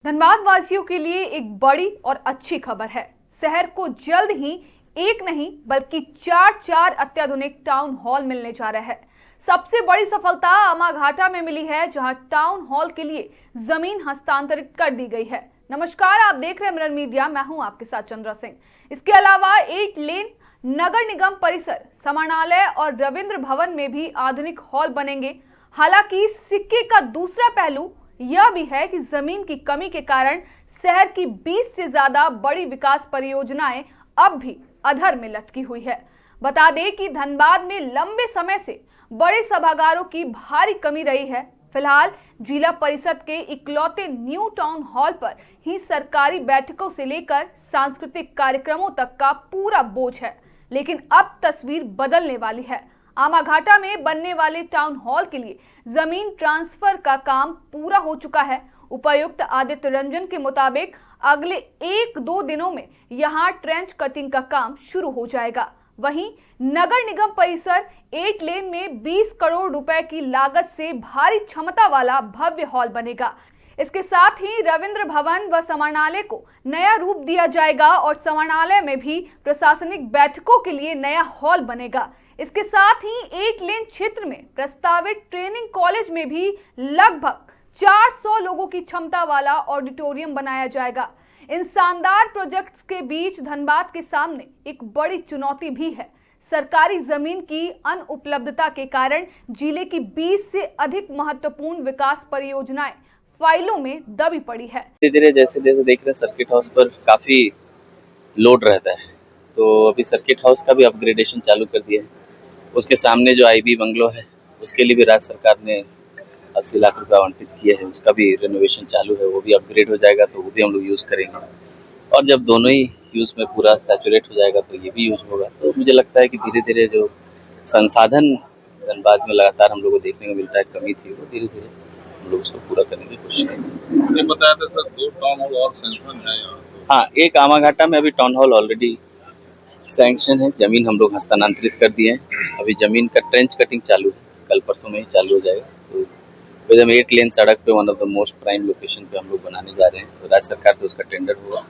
धनबाद वासियों के लिए एक बड़ी और अच्छी खबर है। शहर को जल्द ही एक नहीं बल्कि चार अत्याधुनिक टाउन हॉल मिलने जा रहा है। सबसे बड़ी सफलता आमाघाटा में मिली है, जहां टाउन हॉल के लिए जमीन हस्तांतरित कर दी गई है। नमस्कार, आप देख रहे हैं मिरर मीडिया, मैं हूं आपके साथ चंद्रा सिंह। इसके अलावा 8 लेन नगर निगम परिसर, समाहरणालय और रविंद्र भवन में भी आधुनिक हॉल बनेंगे। हालांकि सिक्के का दूसरा पहलू यह भी है कि जमीन की कमी के कारण शहर की 20 से ज्यादा बड़ी विकास परियोजनाएं अब भी अधर में लटकी हुई है। बता दें कि धनबाद में लंबे समय से बड़े सभागारों की भारी कमी रही है। फिलहाल जिला परिषद के इकलौते न्यू टाउन हॉल पर ही सरकारी बैठकों से लेकर सांस्कृतिक कार्यक्रमों तक का पूरा बोझ है, लेकिन अब तस्वीर बदलने वाली है। आमाघाटा में बनने वाले टाउन हॉल के लिए जमीन ट्रांसफर का काम पूरा हो चुका है। उपायुक्त आदित्य रंजन के मुताबिक अगले 1-2 दिनों में यहां ट्रेंच कटिंग का काम शुरू हो जाएगा। वहीं नगर निगम परिसर 8 लेन में 20 करोड़ रुपए की लागत से भारी क्षमता वाला भव्य हॉल बनेगा। इसके साथ ही रविंद्र भवन व समाहरणालय को नया रूप दिया जाएगा और समाहरणालय में भी प्रशासनिक बैठकों के लिए नया हॉल बनेगा। इसके साथ ही 8 लेन क्षेत्र में प्रस्तावित ट्रेनिंग कॉलेज में भी लगभग 400 लोगों की क्षमता वाला ऑडिटोरियम बनाया जाएगा। इन शानदार प्रोजेक्ट्स के बीच धनबाद के सामने एक बड़ी चुनौती भी है। सरकारी जमीन की अनुपलब्धता के कारण जिले की 20 से अधिक महत्वपूर्ण विकास परियोजनाएं फाइलों में दबी पड़ी है। धीरे धीरे जैसे जैसे देख रहे हैं सर्किट हाउस पर काफी लोड रहता है, तो अभी सर्किट हाउस का भी अपग्रेडेशन चालू कर दिया है। उसके सामने जो आईबी बंगलो है उसके लिए भी राज्य सरकार ने 80 लाख रुपए आवंटित किए हैं। उसका भी रेनोवेशन चालू है, वो भी अपग्रेड हो जाएगा तो वो भी हम लोग यूज़ करेंगे। और जब दोनों ही यूज़ में पूरा सैचुरेट हो जाएगा तो ये भी यूज़ होगा। तो मुझे लगता है कि धीरे धीरे जो संसाधन धनबाद में लगातार हम लोग को देखने को मिलता है कमी थी, वो धीरे धीरे हम लोग उसको पूरा करने की कोशिश करेंगे। बताया था सर 2 टाउन हॉल और सैंक्शन है यहाँ। हाँ, एक आमाघाटा में अभी टाउन हॉल ऑलरेडी सैंक्शन है, जमीन हम लोग हस्तांतरित कर दिए हैं। अभी जमीन का ट्रेंच कटिंग चालू है, कल परसों में ही चालू हो जाएगा। तो एकदम 8 लेन सड़क पे one of the most prime location पे हम लोग बनाने जा रहे हैं। तो राज्य सरकार से उसका टेंडर हुआ।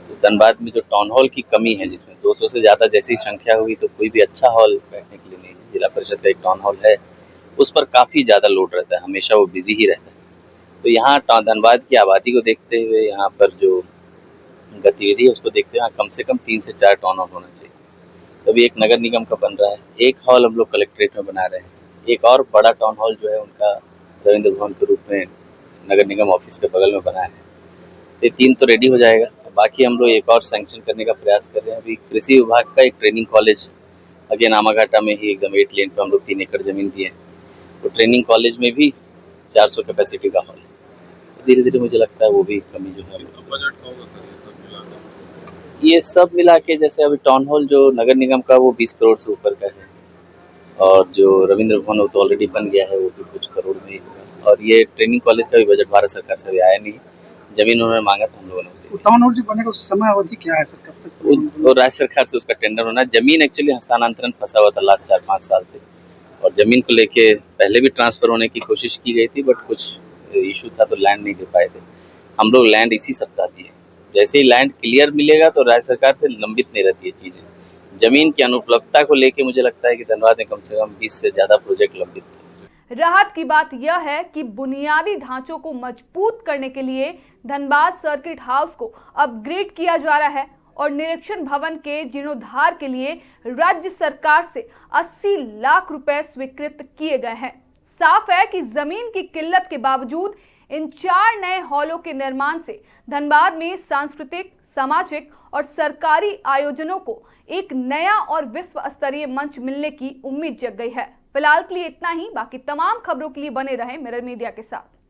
तो धनबाद में जो टाउन हॉल की कमी है, जिसमें 200 से ज़्यादा जैसी संख्या हुई तो कोई भी अच्छा हॉल बैठने के लिए नहीं है। जिला परिषद का एक टाउन हॉल है, उस पर काफ़ी ज़्यादा लोड रहता है, हमेशा वो बिजी ही रहता है। तो यहाँ धनबाद की आबादी को देखते हुए, यहाँ पर जो गतिविधि है उसको देखते हुए कम से कम 3 से 4 टाउन हॉल होना चाहिए। तभी एक नगर निगम का बन रहा है, एक हॉल हम लोग कलेक्ट्रेट में बना रहे हैं, एक और बड़ा टाउन हॉल जो है उनका रविंद्र भवन के रूप में नगर निगम ऑफिस के बगल में बना है। ये 3 तो रेडी हो जाएगा। बाकी हम लोग एक और सैंक्शन करने का प्रयास कर रहे हैं। अभी कृषि विभाग का एक ट्रेनिंग कॉलेज अगेन आमाघाटा में ही एकदम 8 लेन पे हम लोग 3 एकड़ जमीन दिए हैं। तो ट्रेनिंग कॉलेज में भी 400 कैपेसिटी का हॉल है। धीरे धीरे मुझे लगता है वो भी कमी जो है। बजट का होगा सर ये सब मिला के, जैसे अभी टाउन हॉल जो नगर निगम का वो 20 करोड़ से ऊपर का है, और जो रविंद्र भवन वो तो ऑलरेडी बन गया है, वो भी कुछ करोड़ में ही होगा। और ये ट्रेनिंग कॉलेज का भी बजट भारत सरकार से भी आया नहीं, जमीन उन्होंने मांगा था, हम लोगों ने। टाउन हॉल जो बनेगा उसका समय अवधि क्या है सर, कब तक? वो राज्य सरकार से उसका टेंडर होना। जमीन एक्चुअली हस्तांतरण फंसा हुआ था लास्ट 4-5 साल से, और जमीन को लेके पहले भी ट्रांसफर होने की कोशिश की गई थी, बट कुछ इशू था तो लैंड नहीं दे पाए थे। हम लोग लैंड इसी सप्ताह दिए। जैसे ही लैंड क्लियर मिलेगा तो राज्य सरकार से लंबित नहीं रहती है चीज़ें। जमीन की अनुपलब्धता को लेके मुझे लगता है कि धनबाद में कम से कम 20 से ज़्यादा प्रोजेक्ट लंबित थे। राहत की बात यह है कि बुनियादी ढांचों को मजबूत करने के लिए धनबाद सर्किट हाउस को अपग्रेड किया जा रहा है और निरीक्षण भवन के जीर्णोद्धार के लिए राज्य सरकार से 80 लाख रुपए स्वीकृत किए गए हैं। साफ है कि जमीन की किल्लत के बावजूद इन 4 नए हॉलों के निर्माण से धनबाद में सांस्कृतिक, सामाजिक और सरकारी आयोजनों को एक नया और विश्व स्तरीय मंच मिलने की उम्मीद जग गई है। फिलहाल के लिए इतना ही। बाकी तमाम खबरों के लिए बने रहें मिरर मीडिया के साथ।